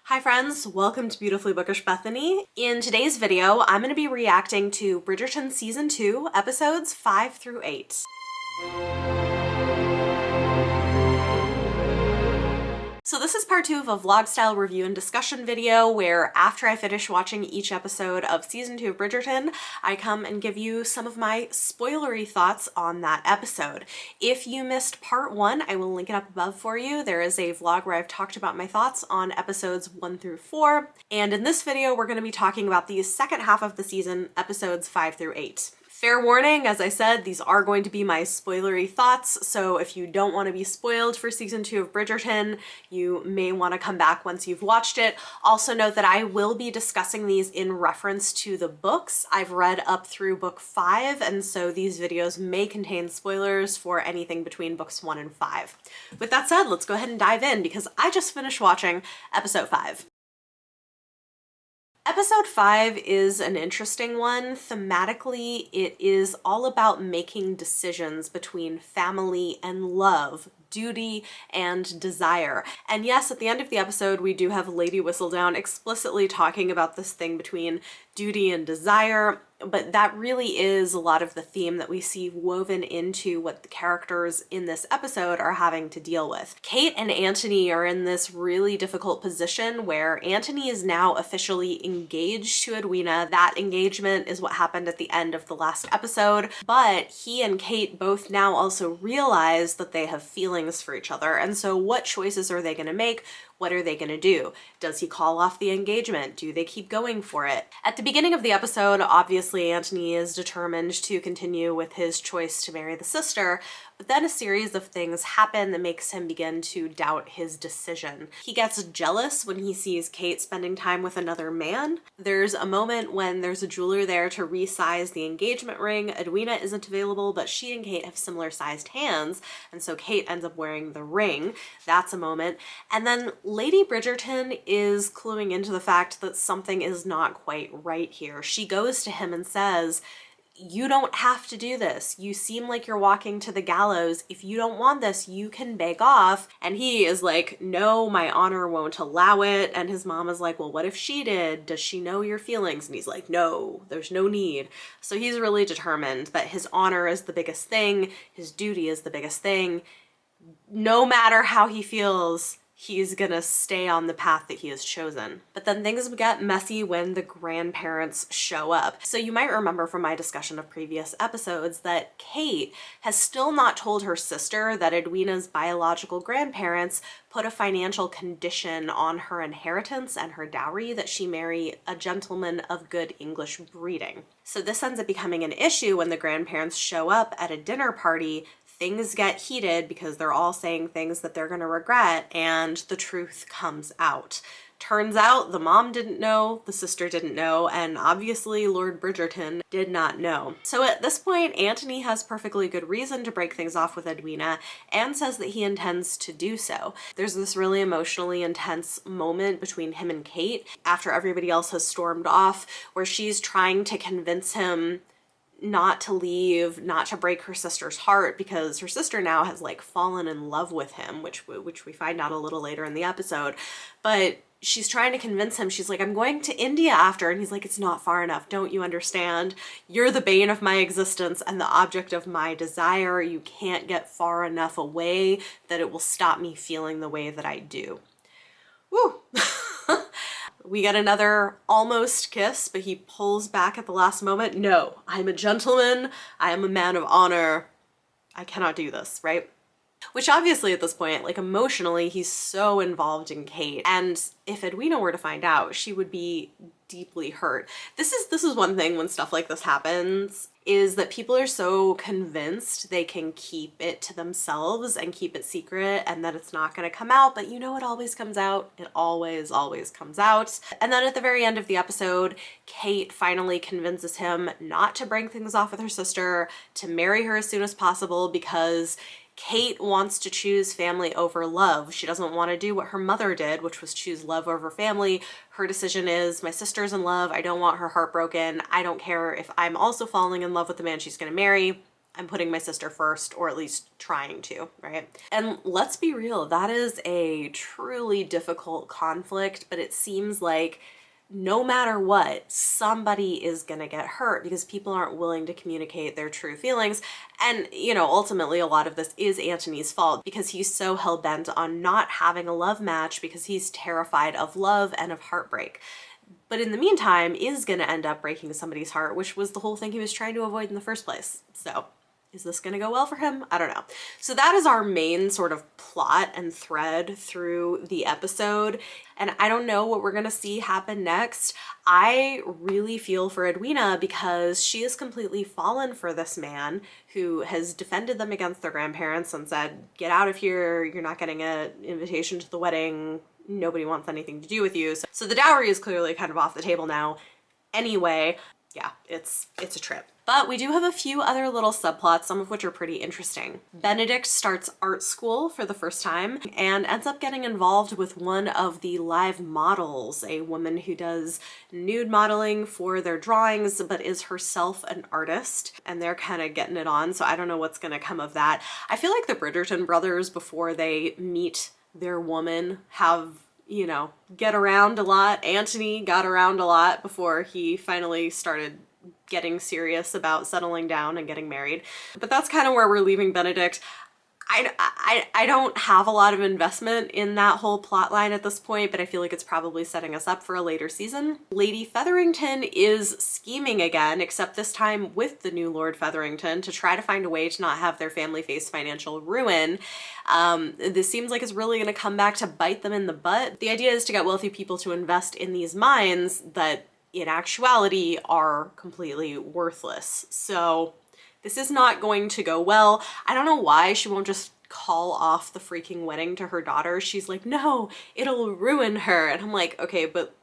Hi friends, welcome to Beautifully Bookish Bethany. In today's video, I'm going to be reacting to Bridgerton Season 2, episodes 5 through 8. So this is part 2 of a vlog style review and discussion video where after I finish watching each episode of season 2 of Bridgerton, I come and give you some of my spoilery thoughts on that episode. If you missed part 1, I will link it up above for you. There is a vlog where I've talked about my thoughts on episodes 1 through 4. And in this video, we're going to be talking about the second half of the season, episodes 5 through 8. Fair warning, as I said, these are going to be my spoilery thoughts, so if you don't want to be spoiled for season 2 of Bridgerton, you may want to come back once you've watched it. Also note that I will be discussing these in reference to the books. I've read up through book 5, and so these videos may contain spoilers for anything between books 1 and 5. With that said, let's go ahead and dive in because I just finished watching episode 5. Episode 5 is an interesting one. Thematically, it is all about making decisions between family and love, duty and desire. And yes, at the end of the episode, we do have Lady Whistledown explicitly talking about this thing between duty and desire, but that really is a lot of the theme that we see woven into what the characters in this episode are having to deal with. Kate and Antony are in this really difficult position where Antony is now officially engaged to Edwina. That engagement is what happened at the end of the last episode, but he and Kate both now also realize that they have feelings for each other. And so what choices are they going to make? What are they going to do? Does he call off the engagement? Do they keep going for it? At the beginning of the episode, obviously Antony is determined to continue with his choice to marry the sister, but then a series of things happen that makes him begin to doubt his decision. He gets jealous when he sees Kate spending time with another man. There's a moment when there's a jeweler there to resize the engagement ring. Edwina isn't available, but she and Kate have similar sized hands, and so Kate ends up wearing the ring. That's a moment. And then Lady Bridgerton is cluing into the fact that something is not quite right here. She goes to him and says, "You don't have to do this. You seem like you're walking to the gallows. If you don't want this, you can beg off." And he is like, "No, my honor won't allow it." And his mom is like, "Well, what if she did? Does she know your feelings?" And he's like, "No, there's no need." So he's really determined that his honor is the biggest thing. His duty is the biggest thing. No matter how he feels, he's gonna stay on the path that he has chosen. But then things get messy when the grandparents show up. So you might remember from my discussion of previous episodes that Kate has still not told her sister that Edwina's biological grandparents put a financial condition on her inheritance and her dowry that she marry a gentleman of good English breeding. So this ends up becoming an issue when the grandparents show up at a dinner party. Things get heated because they're all saying things that they're gonna regret, and the truth comes out. Turns out the mom didn't know, the sister didn't know, and obviously Lord Bridgerton did not know. So at this point, Antony has perfectly good reason to break things off with Edwina and says that he intends to do so. There's this really emotionally intense moment between him and Kate after everybody else has stormed off, where she's trying to convince him not to leave, not to break her sister's heart, because her sister now has like fallen in love with him, which we find out a little later in the episode. But she's trying to convince him. She's like, "I'm going to India after." And he's like, "It's not far enough. Don't you understand? You're the bane of my existence and the object of my desire. You can't get far enough away that it will stop me feeling the way that I do." Woo! We get another almost kiss, but he pulls back at the last moment. "No, I'm a gentleman. I am a man of honor. I cannot do this," right? Which obviously at this point, like emotionally, he's so involved in Kate. And if Edwina were to find out, she would be deeply hurt. This is one thing when stuff like this happens, is that people are so convinced they can keep it to themselves and keep it secret and that it's not going to come out, but you know, it always comes out. It always comes out. And then at the very end of the episode, Kate finally convinces him not to break things off with her sister, to marry her as soon as possible, because Kate wants to choose family over love. She doesn't want to do what her mother did, which was choose love over family. Her decision is, my sister's in love. I don't want her heart broken. I don't care if I'm also falling in love with the man she's going to marry. I'm putting my sister first, or at least trying to, right? And let's be real, that is a truly difficult conflict, but it seems like no matter what, somebody is gonna get hurt because people aren't willing to communicate their true feelings. And, you know, ultimately a lot of this is Antony's fault because he's so hell-bent on not having a love match because he's terrified of love and of heartbreak. But in the meantime, is gonna end up breaking somebody's heart, which was the whole thing he was trying to avoid in the first place. So is this gonna go well for him? I don't know. So that is our main sort of plot and thread through the episode. And I don't know what we're gonna see happen next. I really feel for Edwina because she has completely fallen for this man who has defended them against their grandparents and said, get out of here, you're not getting an invitation to the wedding, nobody wants anything to do with you. So the dowry is clearly kind of off the table now. Anyway, yeah, it's a trip. But we do have a few other little subplots, some of which are pretty interesting. Benedict starts art school for the first time and ends up getting involved with one of the live models, a woman who does nude modeling for their drawings, but is herself an artist, and they're kind of getting it on, so I don't know what's gonna come of that. I feel like the Bridgerton brothers, before they meet their woman, have, you know, get around a lot. Antony got around a lot before he finally started getting serious about settling down and getting married. But that's kind of where we're leaving Benedict. I don't have a lot of investment in that whole plot line at this point, but I feel like it's probably setting us up for a later season. Lady Featherington is scheming again, except this time with the new Lord Featherington, to try to find a way to not have their family face financial ruin. This seems like it's really going to come back to bite them in the butt. The idea is to get wealthy people to invest in these mines that in actuality are completely worthless. So this is not going to go well. I don't know why she won't just call off the freaking wedding to her daughter. She's like, no, it'll ruin her. And I'm like, okay, but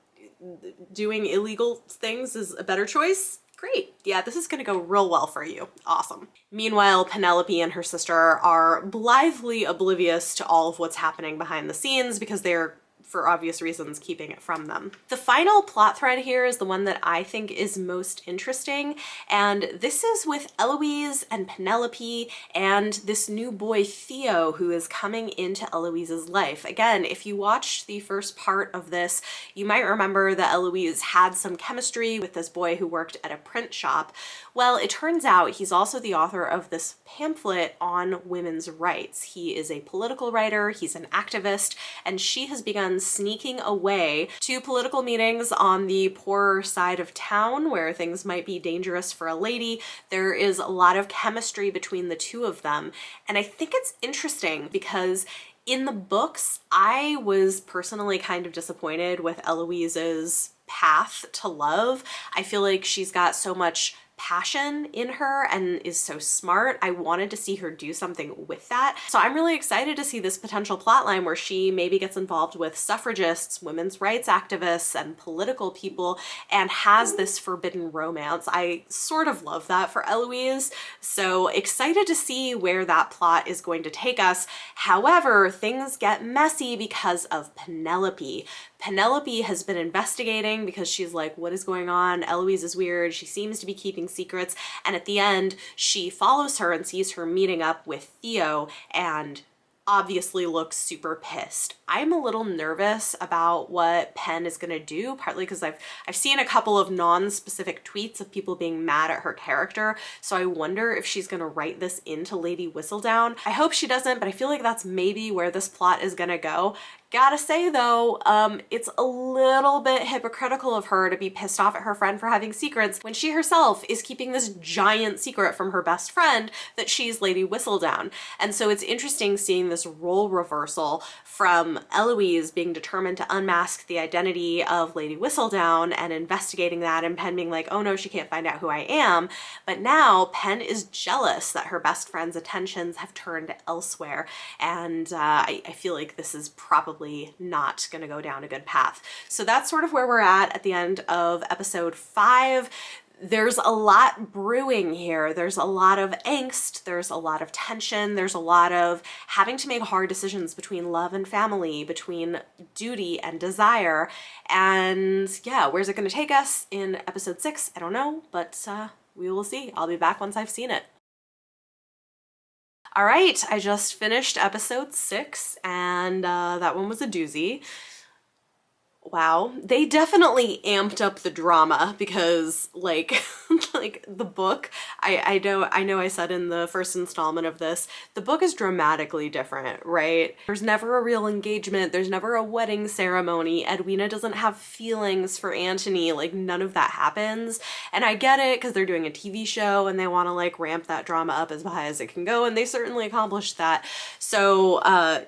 doing illegal things is a better choice? Great. Yeah, this is gonna go real well for you. Awesome. Meanwhile, Penelope and her sister are blithely oblivious to all of what's happening behind the scenes because they're, for obvious reasons, keeping it from them. The final plot thread here is the one that I think is most interesting, and this is with Eloise and Penelope and this new boy Theo who is coming into Eloise's life. Again, if you watched the first part of this, you might remember that Eloise had some chemistry with this boy who worked at a print shop. Well, it turns out he's also the author of this pamphlet on women's rights. He is a political writer, he's an activist, and she has begun sneaking away to political meetings on the poorer side of town where things might be dangerous for a lady. There is a lot of chemistry between the two of them, and I think it's interesting because in the books, I was personally kind of disappointed with Eloise's path to love. I feel like she's got so much passion in her and is so smart. I wanted to see her do something with that. So I'm really excited to see this potential plotline where she maybe gets involved with suffragists, women's rights activists, and political people and has this forbidden romance. I sort of love that for Eloise. So excited to see where that plot is going to take us. However, things get messy because of Penelope. Penelope has been investigating because she's like, what is going on? Eloise is weird. She seems to be keeping secrets. And at the end, she follows her and sees her meeting up with Theo and obviously looks super pissed. I'm a little nervous about what Penn is gonna do, partly because I've seen a couple of non-specific tweets of people being mad at her character, so I wonder if she's gonna write this into Lady Whistledown. I hope she doesn't, but I feel like that's maybe where this plot is gonna go. Gotta say though, it's a little bit hypocritical of her to be pissed off at her friend for having secrets when she herself is keeping this giant secret from her best friend that she's Lady Whistledown. And so it's interesting seeing this role reversal from Eloise being determined to unmask the identity of Lady Whistledown and investigating that, and Penn being like, oh no, she can't find out who I am. But now Penn is jealous that her best friend's attentions have turned elsewhere. And I feel like this is probably not gonna go down a good path. So that's sort of where we're at the end of episode 5. There's a lot brewing here. There's a lot of angst, there's a lot of tension, there's a lot of having to make hard decisions between love and family, between duty and desire. And yeah, where's it gonna take us in episode 6? I don't know, but we will see. I'll be back once I've seen it. All right, I just finished episode 6, and that one was a doozy. Wow, they definitely amped up the drama because like like the book, I know I said in the first installment of this, the book is dramatically different, right? There's never a real engagement, there's never a wedding ceremony. Edwina doesn't have feelings for Antony, like none of that happens. And I get it because they're doing a TV show and they want to like ramp that drama up as high as it can go, and they certainly accomplished that. So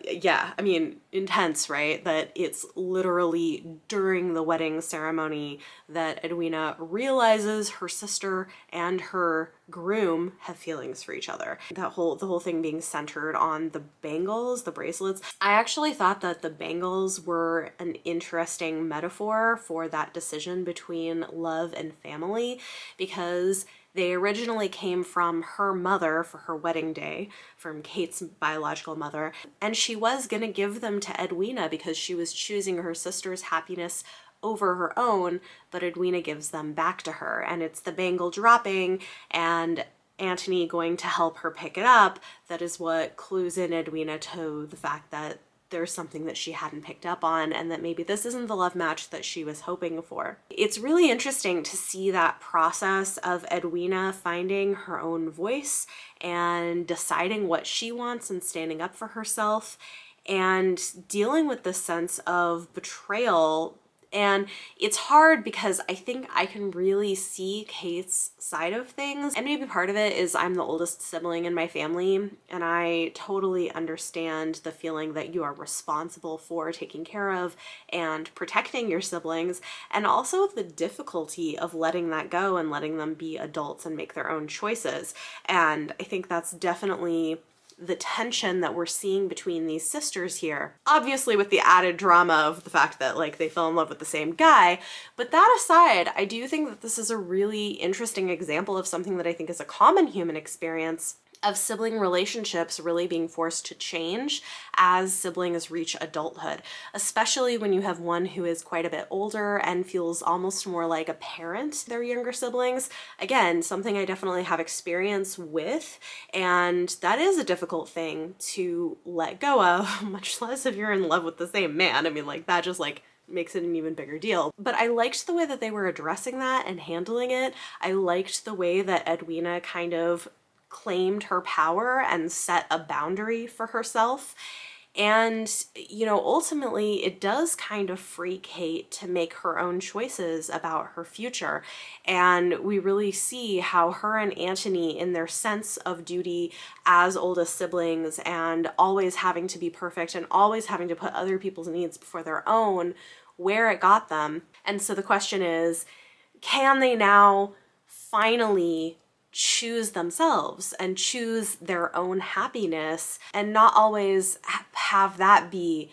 yeah, I mean, intense, right? That it's literally during the wedding ceremony that Edwina realizes her sister and her groom have feelings for each other. The whole thing being centered on the bangles, the bracelets. I actually thought that the bangles were an interesting metaphor for that decision between love and family, because they originally came from her mother for her wedding day, from Kate's biological mother, and she was gonna give them to Edwina because she was choosing her sister's happiness over her own, but Edwina gives them back to her, and it's the bangle dropping and Antony going to help her pick it up that is what clues in Edwina to the fact that there's something that she hadn't picked up on, and that maybe this isn't the love match that she was hoping for. It's really interesting to see that process of Edwina finding her own voice and deciding what she wants and standing up for herself and dealing with this sense of betrayal. And it's hard because I think I can really see Kate's side of things. And maybe part of it is I'm the oldest sibling in my family, and I totally understand the feeling that you are responsible for taking care of and protecting your siblings, and also the difficulty of letting that go and letting them be adults and make their own choices. And I think that's definitely the tension that we're seeing between these sisters here. Obviously with the added drama of the fact that like they fell in love with the same guy, but that aside, I do think that this is a really interesting example of something that I think is a common human experience of sibling relationships really being forced to change as siblings reach adulthood, especially when you have one who is quite a bit older and feels almost more like a parent to their younger siblings. Again, something I definitely have experience with, and that is a difficult thing to let go of, much less if you're in love with the same man. I mean, like that just like makes it an even bigger deal. But I liked the way that they were addressing that and handling it. I liked the way that Edwina kind of claimed her power and set a boundary for herself. And, you know, ultimately it does kind of free Kate to make her own choices about her future. And we really see how her and Antony, in their sense of duty as oldest siblings and always having to be perfect and always having to put other people's needs before their own, where it got them. And so the question is, can they now finally choose themselves and choose their own happiness and not always have that be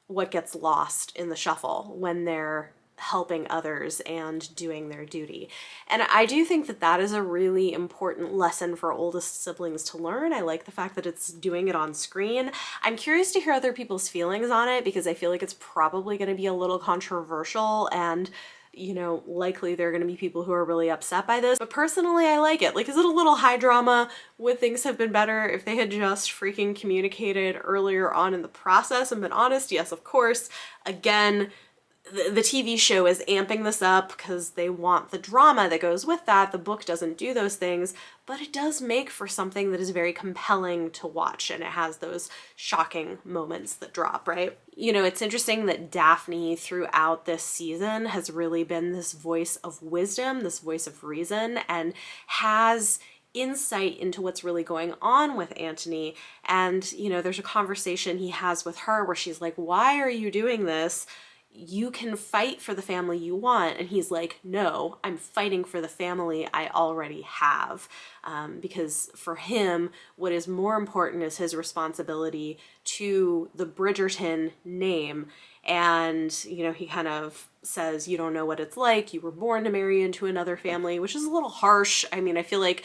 what gets lost in the shuffle when they're helping others and doing their duty? And I do think that that is a really important lesson for oldest siblings to learn. I like the fact that it's doing it on screen. I'm curious to hear other people's feelings on it because I feel like it's probably going to be a little controversial, and you know, likely there are going to be people who are really upset by this, but personally I like it. Like, is it a little high drama? Would things have been better if they had just freaking communicated earlier on in the process and been honest? Yes, of course. Again, the TV show is amping this up because they want the drama that goes with that. The book doesn't do those things, but it does make for something that is very compelling to watch, and it has those shocking moments that drop, right? You know, it's interesting that Daphne throughout this season has really been this voice of wisdom, this voice of reason, and has insight into what's really going on with Antony. And, you know, there's a conversation he has with her where she's like, why are you doing this? You can fight for the family you want. And he's like, no, I'm fighting for the family I already have. Because for him, what is more important is his responsibility to the Bridgerton name. And, you know, he kind of says, you don't know what it's like. You were born to marry into another family, which is a little harsh. I mean, I feel like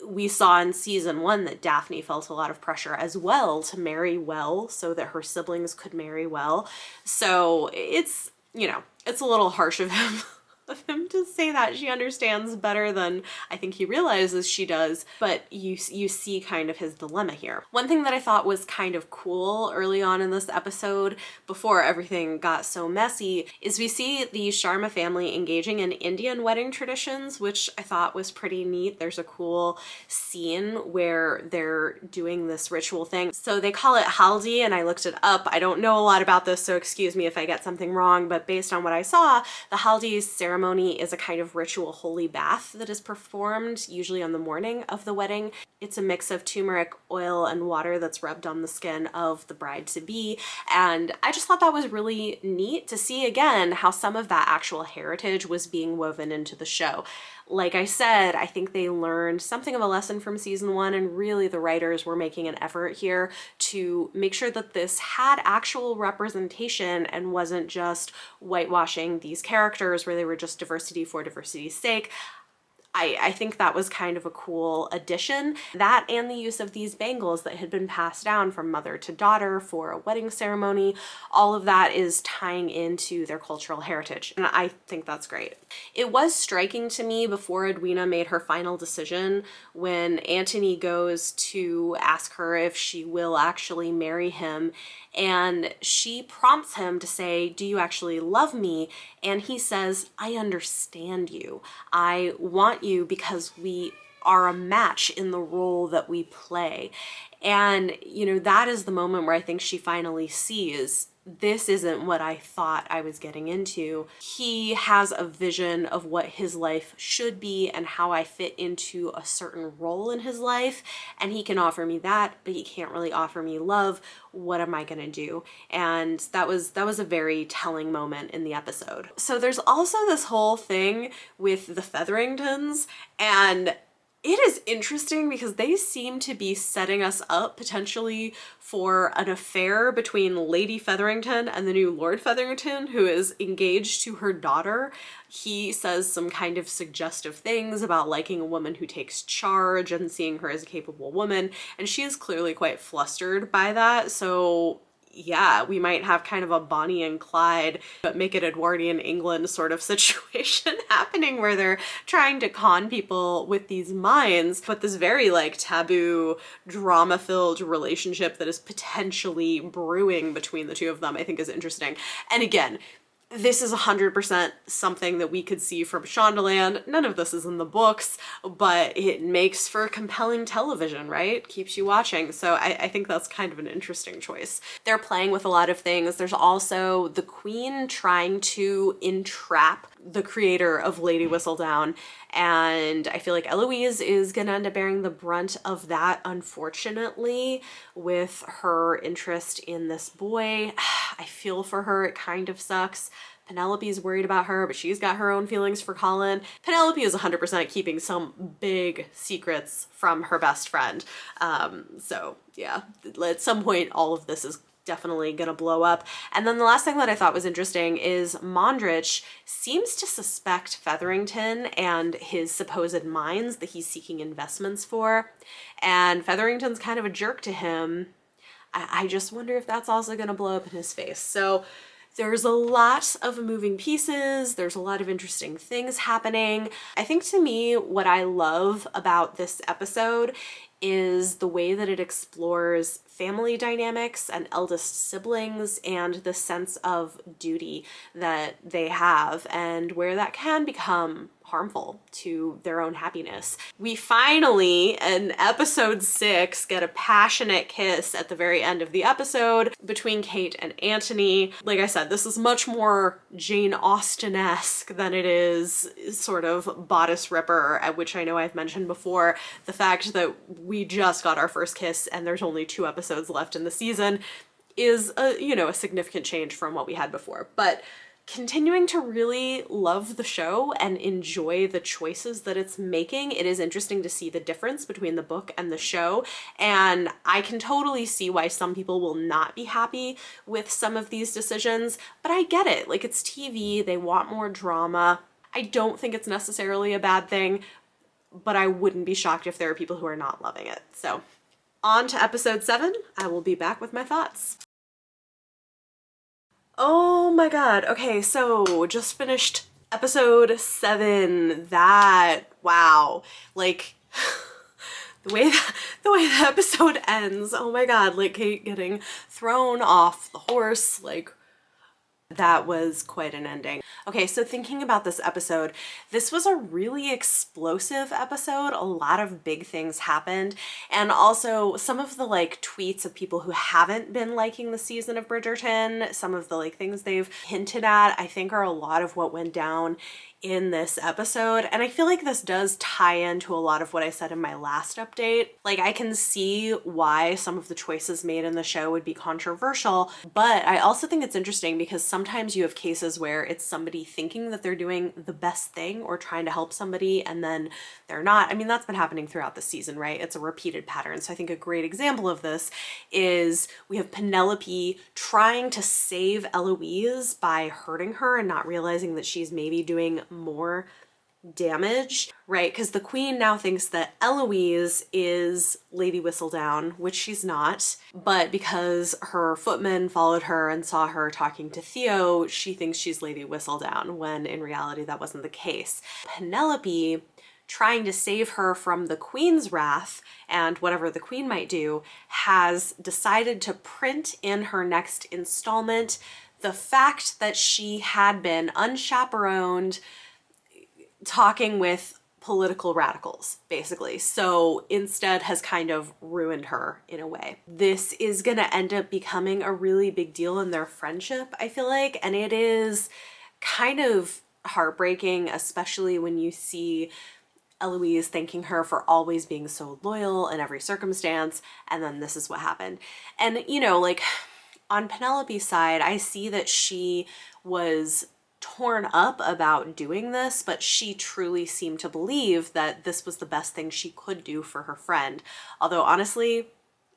we saw in season 1 that Daphne felt a lot of pressure as well to marry well so that her siblings could marry well. So it's, you know, it's a little harsh of him. of him to say that. She understands better than I think he realizes she does, but you see kind of his dilemma here. One thing that I thought was kind of cool early on in this episode, before everything got so messy, is we see the Sharma family engaging in Indian wedding traditions, which I thought was pretty neat. There's a cool scene where they're doing this ritual thing. So they call it haldi, and I looked it up. I don't know a lot about this, so excuse me if I get something wrong, but based on what I saw, the haldi ceremony is a kind of ritual holy bath that is performed usually on the morning of the wedding. It's a mix of turmeric oil and water that's rubbed on the skin of the bride-to-be, and I just thought that was really neat to see again how some of that actual heritage was being woven into the show. Like I said, I think they learned something of a lesson from season 1, and really the writers were making an effort here to make sure that this had actual representation and wasn't just whitewashing these characters where they were just diversity for diversity's sake. I think that was kind of a cool addition. That and the use of these bangles that had been passed down from mother to daughter for a wedding ceremony, all of that is tying into their cultural heritage, and I think that's great. It was striking to me before Edwina made her final decision when Antony goes to ask her if she will actually marry him, and she prompts him to say, "Do you actually love me?" And he says, "I understand you. I want you because we are a match in the role that we play." And, you know, that is the moment where I think she finally sees this isn't what I thought I was getting into. He has a vision of what his life should be and how I fit into a certain role in his life, and he can offer me that, but he can't really offer me love. What am I gonna do? And that was a very telling moment in the episode. So there's also this whole thing with the Featheringtons, and it is interesting because they seem to be setting us up potentially for an affair between Lady Featherington and the new Lord Featherington, who is engaged to her daughter. He says some kind of suggestive things about liking a woman who takes charge and seeing her as a capable woman, and she is clearly quite flustered by that. So yeah, we might have kind of a Bonnie and Clyde, but make it Edwardian England sort of situation happening where they're trying to con people with these mines, but this very like taboo, drama-filled relationship that is potentially brewing between the two of them, I think is interesting. And again, this is 100% something that we could see from Shondaland. None of this is in the books, but it makes for compelling television, right? Keeps you watching. So I think that's kind of an interesting choice. They're playing with a lot of things. There's also the Queen trying to entrap the creator of Lady Whistledown, and I feel like Eloise is gonna end up bearing the brunt of that, unfortunately, with her interest in this boy. I feel for her, it kind of sucks. Penelope's worried about her, but she's got her own feelings for Colin. Penelope is 100% keeping some big secrets from her best friend. So yeah, at some point all of this is definitely gonna blow up. And then the last thing that I thought was interesting is Mondrich seems to suspect Featherington and his supposed mines that he's seeking investments for, and Featherington's kind of a jerk to him. I just wonder if that's also gonna blow up in his face. So there's a lot of moving pieces. There's a lot of interesting things happening. I think to me, what I love about this episode is the way that it explores family dynamics and eldest siblings and the sense of duty that they have and where that can become harmful to their own happiness. We finally, in episode 6, get a passionate kiss at the very end of the episode between Kate and Antony. Like I said, this is much more Jane Austen-esque than it is sort of bodice ripper, which I know I've mentioned before. The fact that we just got our first kiss and there's only 2 episodes left in the season is a significant change from what we had before. But continuing to really love the show and enjoy the choices that it's making. It is interesting to see the difference between the book and the show, and I can totally see why some people will not be happy with some of these decisions, but I get it. Like, it's TV, they want more drama. I don't think it's necessarily a bad thing, but I wouldn't be shocked if there are people who are not loving it. So on to episode 7. I will be back with my thoughts. Oh my god. Okay, so just finished Episode 7, that, wow, like the way the episode ends, oh my god, like Kate getting thrown off the horse, like that was quite an ending. Okay, so thinking about this episode, this was a really explosive episode. A lot of big things happened. And also some of the like tweets of people who haven't been liking the season of Bridgerton, some of the like things they've hinted at, I think are a lot of what went down in this episode. And I feel like this does tie into a lot of what I said in my last update. Like, I can see why some of the choices made in the show would be controversial, but I also think it's interesting because sometimes you have cases where it's somebody thinking that they're doing the best thing or trying to help somebody and then they're not. I mean, that's been happening throughout the season, right? It's a repeated pattern. So I think a great example of this is we have Penelope trying to save Eloise by hurting her and not realizing that she's maybe doing more damage, right? Because the queen now thinks that Eloise is Lady Whistledown, which she's not, but because her footman followed her and saw her talking to Theo, she thinks she's Lady Whistledown, when in reality that wasn't the case. Penelope, trying to save her from the queen's wrath and whatever the queen might do, has decided to print in her next installment the fact that she had been unchaperoned talking with political radicals, basically. So instead has kind of ruined her in a way. This is gonna end up becoming a really big deal in their friendship, I feel like, and it is kind of heartbreaking, especially when you see Eloise thanking her for always being so loyal in every circumstance, and then this is what happened. And, you know, like, on Penelope's side, I see that she was torn up about doing this, but she truly seemed to believe that this was the best thing she could do for her friend. Although honestly,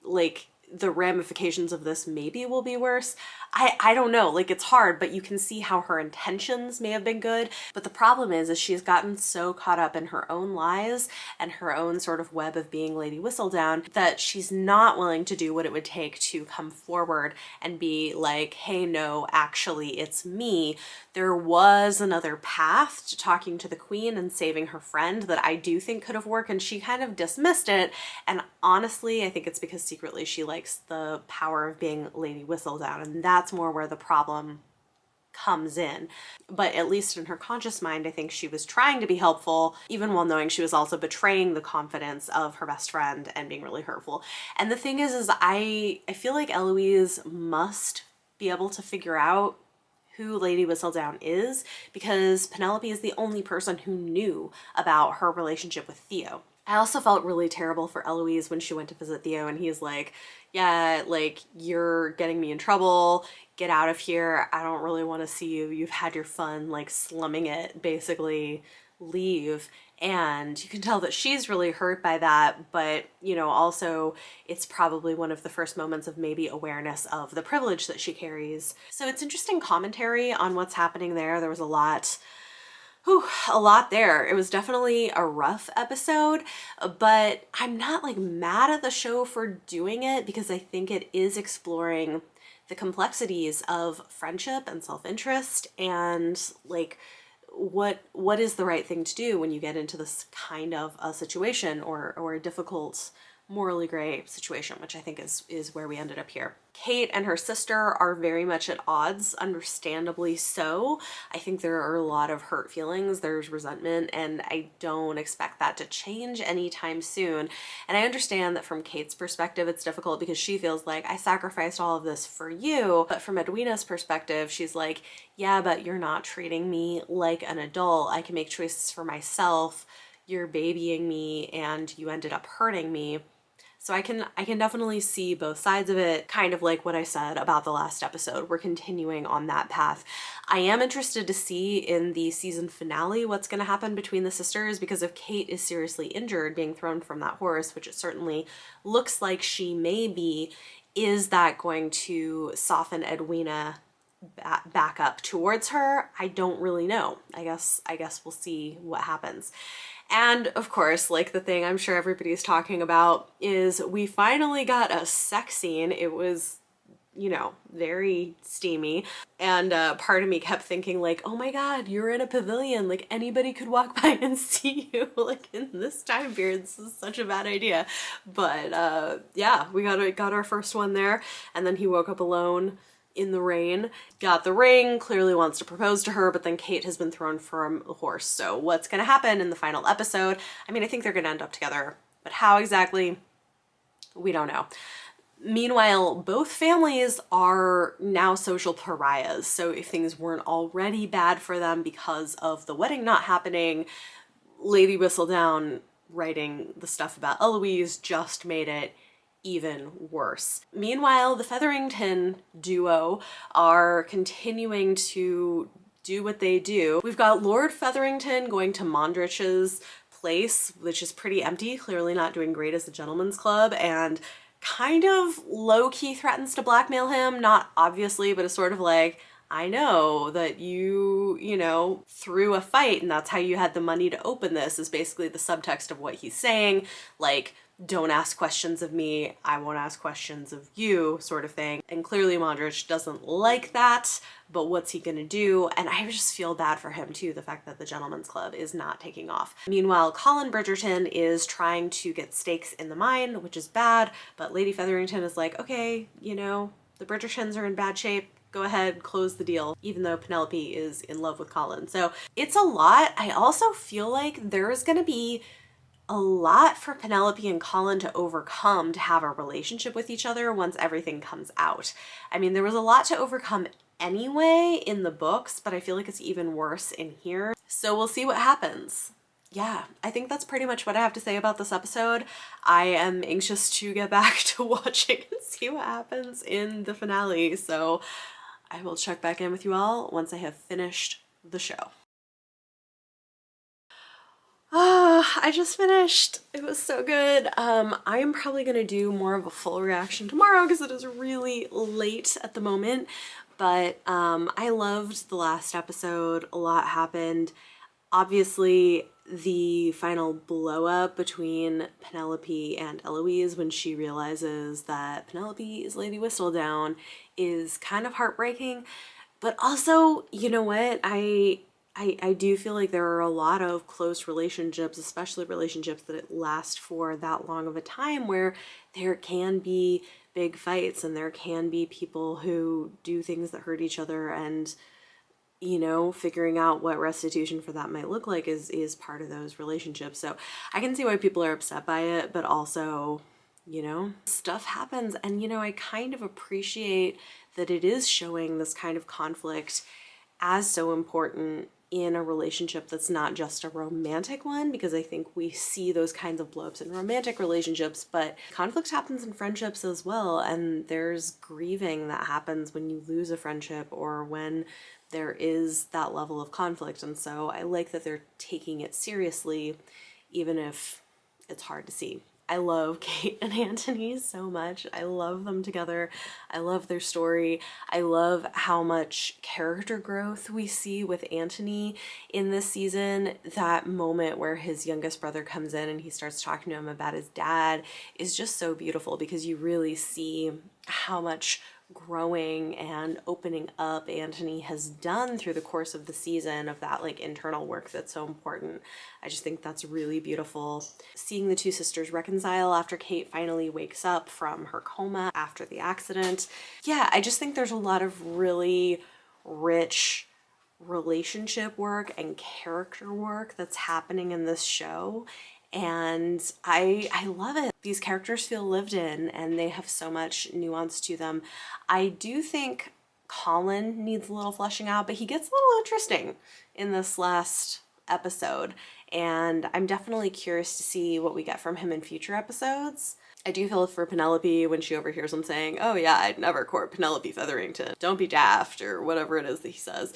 like, the ramifications of this maybe will be worse. I don't know, like, it's hard, but you can see how her intentions may have been good. But the problem is she's gotten so caught up in her own lies and her own sort of web of being Lady Whistledown that she's not willing to do what it would take to come forward and be like, hey, no, actually, it's me. There was another path to talking to the queen and saving her friend that I do think could have worked, and she kind of dismissed it. And honestly, I think it's because secretly she likes the power of being Lady Whistledown, and that's more where the problem comes in. But at least in her conscious mind, I think she was trying to be helpful, even while knowing she was also betraying the confidence of her best friend and being really hurtful. And the thing is I feel like Eloise must be able to figure out who Lady Whistledown is, because Penelope is the only person who knew about her relationship with Theo. I also felt really terrible for Eloise when she went to visit Theo and he's like, yeah, like, you're getting me in trouble, get out of here, I don't really want to see you, you've had your fun, like, slumming it, basically, leave. And you can tell that she's really hurt by that, but, you know, also it's probably one of the first moments of maybe awareness of the privilege that she carries. So it's interesting commentary on what's happening there. There was a lot there. It was definitely a rough episode, but I'm not like mad at the show for doing it because I think it is exploring the complexities of friendship and self-interest and like what is the right thing to do when you get into this kind of a situation or a difficult morally gray situation, which I think is where we ended up here. Kate and her sister are very much at odds, understandably so. I think there are a lot of hurt feelings, there's resentment, and I don't expect that to change anytime soon. And I understand that from Kate's perspective, it's difficult because she feels like, I sacrificed all of this for you. But from Edwina's perspective, she's like, yeah, but you're not treating me like an adult. I can make choices for myself. You're babying me and you ended up hurting me. So I can definitely see both sides of it, kind of like what I said about the last episode. We're continuing on that path. I am interested to see in the season finale what's going to happen between the sisters, because if Kate is seriously injured being thrown from that horse, which it certainly looks like she may be, is that going to soften Edwina back up towards her? I don't really know. I guess we'll see what happens. And of course, like, the thing I'm sure everybody's talking about is we finally got a sex scene. It was you know, very steamy. And part of me kept thinking like, oh my God, you're in a pavilion. Like anybody could walk by and see you like in this time period. This is such a bad idea. But yeah, we got our first one there. And then he woke up alone in the rain, got the ring, clearly wants to propose to her, but then Kate has been thrown from a horse. So what's going to happen in the final episode? I mean, I think they're going to end up together, but how exactly? We don't know. Meanwhile, both families are now social pariahs. So if things weren't already bad for them because of the wedding not happening, Lady Whistledown writing the stuff about Eloise just made it even worse. Meanwhile, the Featherington duo are continuing to do what they do. We've got Lord Featherington going to Mondrich's place, which is pretty empty, clearly not doing great as the gentleman's club, and kind of low-key threatens to blackmail him, not obviously, but is sort of like, I know that you know, threw a fight and that's how you had the money to open this, is basically the subtext of what he's saying. Like, don't ask questions of me, I won't ask questions of you, sort of thing. And clearly Mondrich doesn't like that, but what's he gonna do? And I just feel bad for him too, the fact that the gentleman's club is not taking off. Meanwhile, Colin Bridgerton is trying to get stakes in the mine, which is bad, but Lady Featherington is like, okay, you know, the Bridgertons are in bad shape, go ahead, close the deal, even though Penelope is in love with Colin. So it's a lot. I also feel like there's gonna be a lot for Penelope and Colin to overcome to have a relationship with each other once everything comes out. I mean, there was a lot to overcome anyway in the books, but I feel like it's even worse in here. So we'll see what happens. Yeah, I think that's pretty much what I have to say about this episode. I am anxious to get back to watching and see what happens in the finale. So I will check back in with you all once I have finished the show. I just finished. It was so good. I am probably gonna do more of a full reaction tomorrow because it is really late at the moment. But I loved the last episode. A lot happened. Obviously, the final blow up between Penelope and Eloise when she realizes that Penelope is Lady Whistledown is kind of heartbreaking. But also, you know what? I do feel like there are a lot of close relationships, especially relationships that last for that long of a time, where there can be big fights and there can be people who do things that hurt each other, and you know, figuring out what restitution for that might look like is part of those relationships. So I can see why people are upset by it, but also, you know, stuff happens. And, you know, I kind of appreciate that it is showing this kind of conflict as so important in a relationship that's not just a romantic one, because I think we see those kinds of blow-ups in romantic relationships, but conflict happens in friendships as well, and there's grieving that happens when you lose a friendship or when there is that level of conflict. And so I like that they're taking it seriously, even if it's hard to see. I love Kate and Anthony so much. I love them together. I love their story. I love how much character growth we see with Anthony in this season. That moment where his youngest brother comes in and he starts talking to him about his dad is just so beautiful, because you really see how much growing and opening up Anthony has done through the course of the season, of that like internal work that's so important. I just think that's really beautiful. Seeing the two sisters reconcile after Kate finally wakes up from her coma after the accident. Yeah, I just think there's a lot of really rich relationship work and character work that's happening in this show. And I love it. These characters feel lived in and they have so much nuance to them. I do think Colin needs a little fleshing out, but he gets a little interesting in this last episode. And I'm definitely curious to see what we get from him in future episodes. I do feel for Penelope when she overhears him saying, oh yeah, I'd never court Penelope Featherington. Don't be daft, or whatever it is that he says.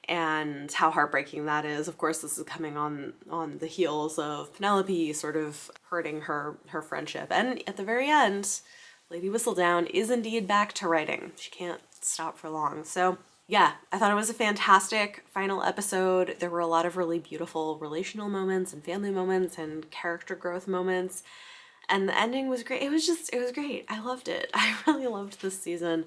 And how heartbreaking that is. Of course, this is coming on the heels of Penelope sort of hurting her friendship. And at the very end, Lady Whistledown is indeed back to writing. She can't stop for long. So yeah, I thought it was a fantastic final episode. There were a lot of really beautiful relational moments and family moments and character growth moments. And the ending was great. It was great. I loved it. I really loved this season.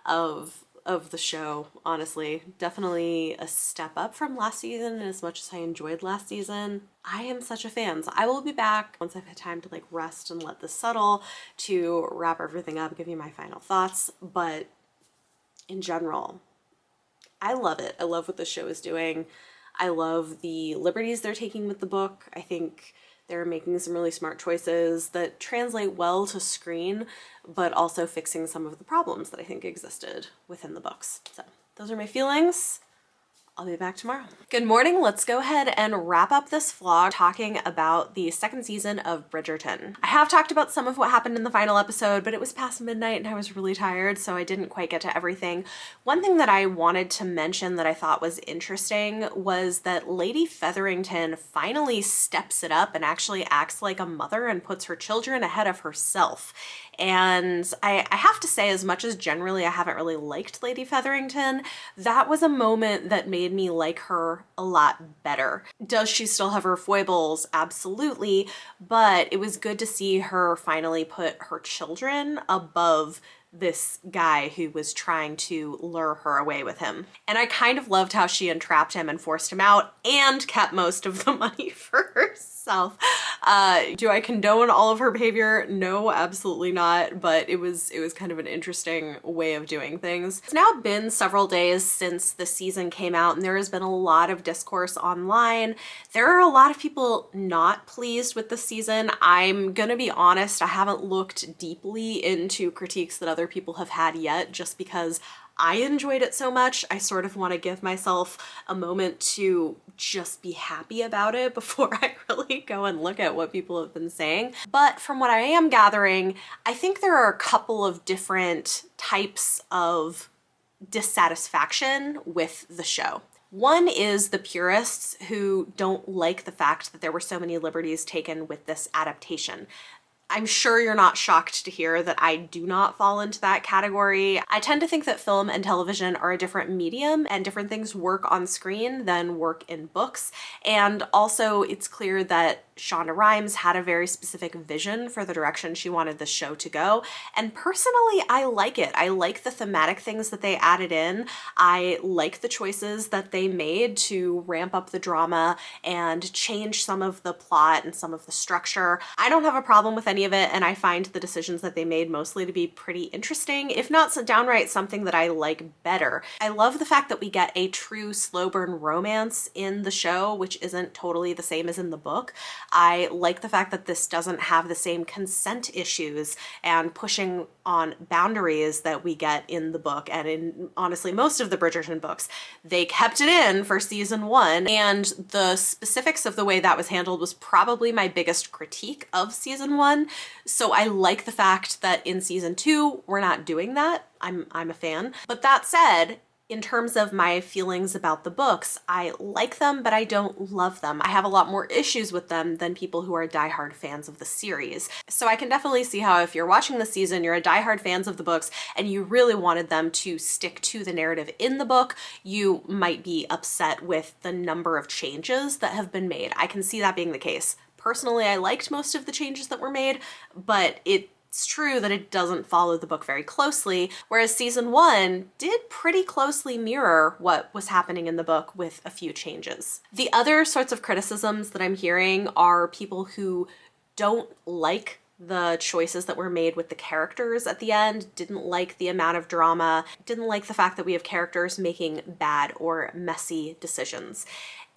of the show, honestly. Definitely a step up from last season, and as much as I enjoyed last season, I am such a fan. So I will be back once I've had time to like rest and let this settle to wrap everything up, give you my final thoughts. But in general, I love it. I love what the show is doing. I love the liberties they're taking with the book. I think they're making some really smart choices that translate well to screen, but also fixing some of the problems that I think existed within the books. So those are my feelings. I'll be back tomorrow. Good morning. Let's go ahead and wrap up this vlog talking about the second season of Bridgerton. I have talked about some of what happened in the final episode, but it was past midnight and I was really tired, so I didn't quite get to everything. One thing that I wanted to mention that I thought was interesting was that Lady Featherington finally steps it up and actually acts like a mother and puts her children ahead of herself. And I have to say, as much as generally I haven't really liked Lady Featherington, that was a moment that made me like her a lot better. Does she still have her foibles? Absolutely. But it was good to see her finally put her children above this guy who was trying to lure her away with him. And I kind of loved how she entrapped him and forced him out and kept most of the money for herself. Do I condone all of her behavior? No, absolutely not. But it was kind of an interesting way of doing things. It's now been several days since the season came out, and there has been a lot of discourse online. There are a lot of people not pleased with the season. I'm gonna be honest, I haven't looked deeply into critiques that other people have had yet, just because I enjoyed it so much. I sort of want to give myself a moment to just be happy about it before I really go and look at what people have been saying. But from what I am gathering, I think there are a couple of different types of dissatisfaction with the show. One is the purists who don't like the fact that there were so many liberties taken with this adaptation. I'm sure you're not shocked to hear that I do not fall into that category. I tend to think that film and television are a different medium and different things work on screen than work in books. And also it's clear that Shonda Rhimes had a very specific vision for the direction she wanted the show to go. And personally, I like it. I like the thematic things that they added in. I like the choices that they made to ramp up the drama and change some of the plot and some of the structure. I don't have a problem with any of it, and I find the decisions that they made mostly to be pretty interesting, if not so downright something that I like better. I love the fact that we get a true slow burn romance in the show, which isn't totally the same as in the book. I like the fact that this doesn't have the same consent issues and pushing on boundaries that we get in the book and in honestly most of the Bridgerton books. They kept it in for season 1, and the specifics of the way that was handled was probably my biggest critique of season 1. So I like the fact that in season 2 we're not doing that. I'm a fan. But that said, in terms of my feelings about the books, I like them, but I don't love them. I have a lot more issues with them than people who are diehard fans of the series. So I can definitely see how if you're watching the season, you're a diehard fans of the books, and you really wanted them to stick to the narrative in the book, you might be upset with the number of changes that have been made. I can see that being the case. Personally, I liked most of the changes that were made, but it's true that it doesn't follow the book very closely, whereas season 1 did pretty closely mirror what was happening in the book with a few changes. The other sorts of criticisms that I'm hearing are people who don't like the choices that were made with the characters at the end, didn't like the amount of drama, didn't like the fact that we have characters making bad or messy decisions.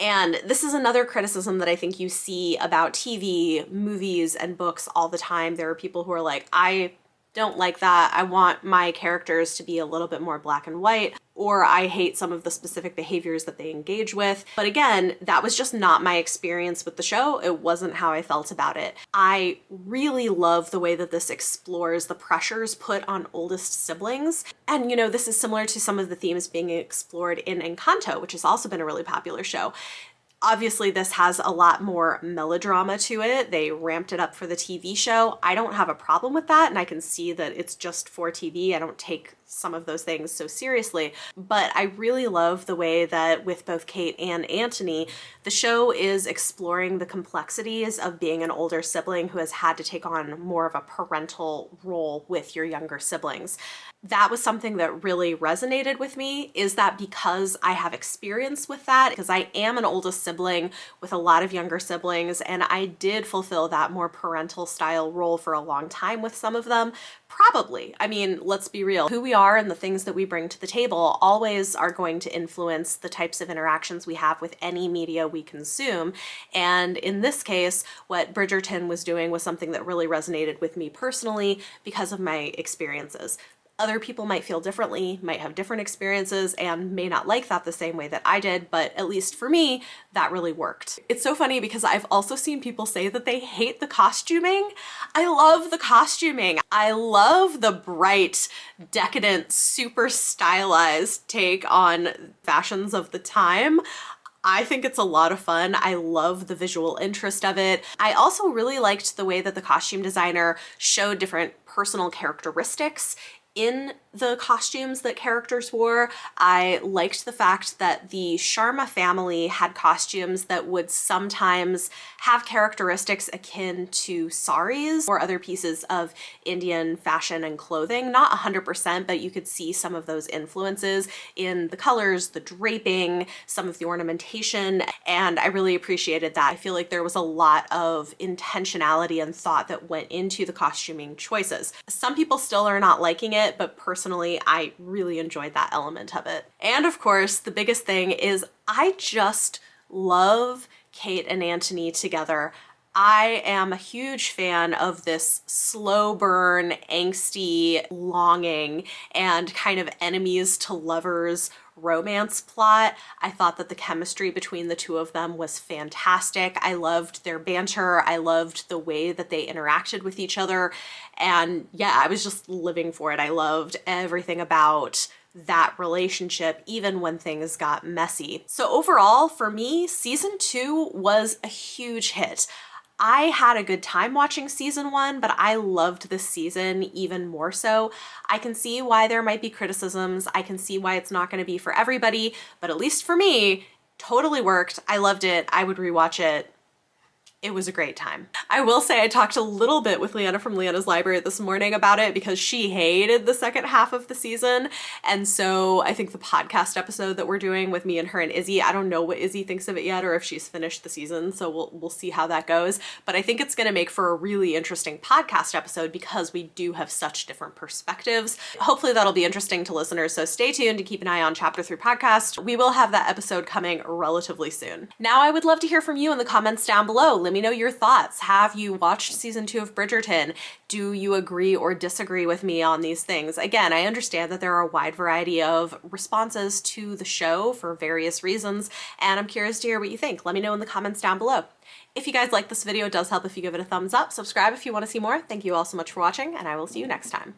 And this is another criticism that I think you see about TV, movies, and books all the time. There are people who are like, I don't like that. I want my characters to be a little bit more black and white, or I hate some of the specific behaviors that they engage with. But again, that was just not my experience with the show. It wasn't how I felt about it. I really love the way that this explores the pressures put on oldest siblings. And you know, this is similar to some of the themes being explored in Encanto, which has also been a really popular show. Obviously, this has a lot more melodrama to it. They ramped it up for the TV show. I don't have a problem with that, and I can see that it's just for TV. I don't take some of those things so seriously, but I really love the way that with both Kate and Anthony, the show is exploring the complexities of being an older sibling who has had to take on more of a parental role with your younger siblings. That was something that really resonated with me, is that because I have experience with that, because I am an oldest sibling with a lot of younger siblings, and I did fulfill that more parental style role for a long time with some of them, probably. I mean, let's be real. Who we are and the things that we bring to the table always are going to influence the types of interactions we have with any media we consume. And in this case, what Bridgerton was doing was something that really resonated with me personally because of my experiences. Other people might feel differently, might have different experiences, and may not like that the same way that I did, but at least for me, that really worked. It's so funny because I've also seen people say that they hate the costuming. I love the costuming. I love the bright, decadent, super stylized take on fashions of the time. I think it's a lot of fun. I love the visual interest of it. I also really liked the way that the costume designer showed different personal characteristics in the costumes that characters wore. I liked the fact that the Sharma family had costumes that would sometimes have characteristics akin to saris or other pieces of Indian fashion and clothing. Not 100%, but you could see some of those influences in the colors, the draping, some of the ornamentation, and I really appreciated that. I feel like there was a lot of intentionality and thought that went into the costuming choices. Some people still are not liking it, but personally, I really enjoyed that element of it. And of course, the biggest thing is I just love Kate and Anthony together. I am a huge fan of this slow burn, angsty, longing, and kind of enemies to lovers romance plot. I thought that the chemistry between the two of them was fantastic. I loved their banter. I loved the way that they interacted with each other. And yeah, I was just living for it. I loved everything about that relationship, even when things got messy. So overall, for me, season 2 was a huge hit. I had a good time watching season 1, but I loved this season even more so. I can see why there might be criticisms. I can see why it's not going to be for everybody, but at least for me, totally worked. I loved it. I would rewatch it. It was a great time. I will say I talked a little bit with Leanna from Leanna's Library this morning about it because she hated the second half of the season. And so I think the podcast episode that we're doing with me and her and Izzy, I don't know what Izzy thinks of it yet or if she's finished the season. So we'll see how that goes. But I think it's going to make for a really interesting podcast episode because we do have such different perspectives. Hopefully that'll be interesting to listeners. So stay tuned and keep an eye on Chapter 3 Podcast. We will have that episode coming relatively soon. Now I would love to hear from you in the comments down below. Let me know your thoughts. Have you watched season 2 of Bridgerton? Do you agree or disagree with me on these things? Again, I understand that there are a wide variety of responses to the show for various reasons, and I'm curious to hear what you think. Let me know in the comments down below. If you guys like this video, it does help if you give it a thumbs up. Subscribe if you want to see more. Thank you all so much for watching, and I will see you next time.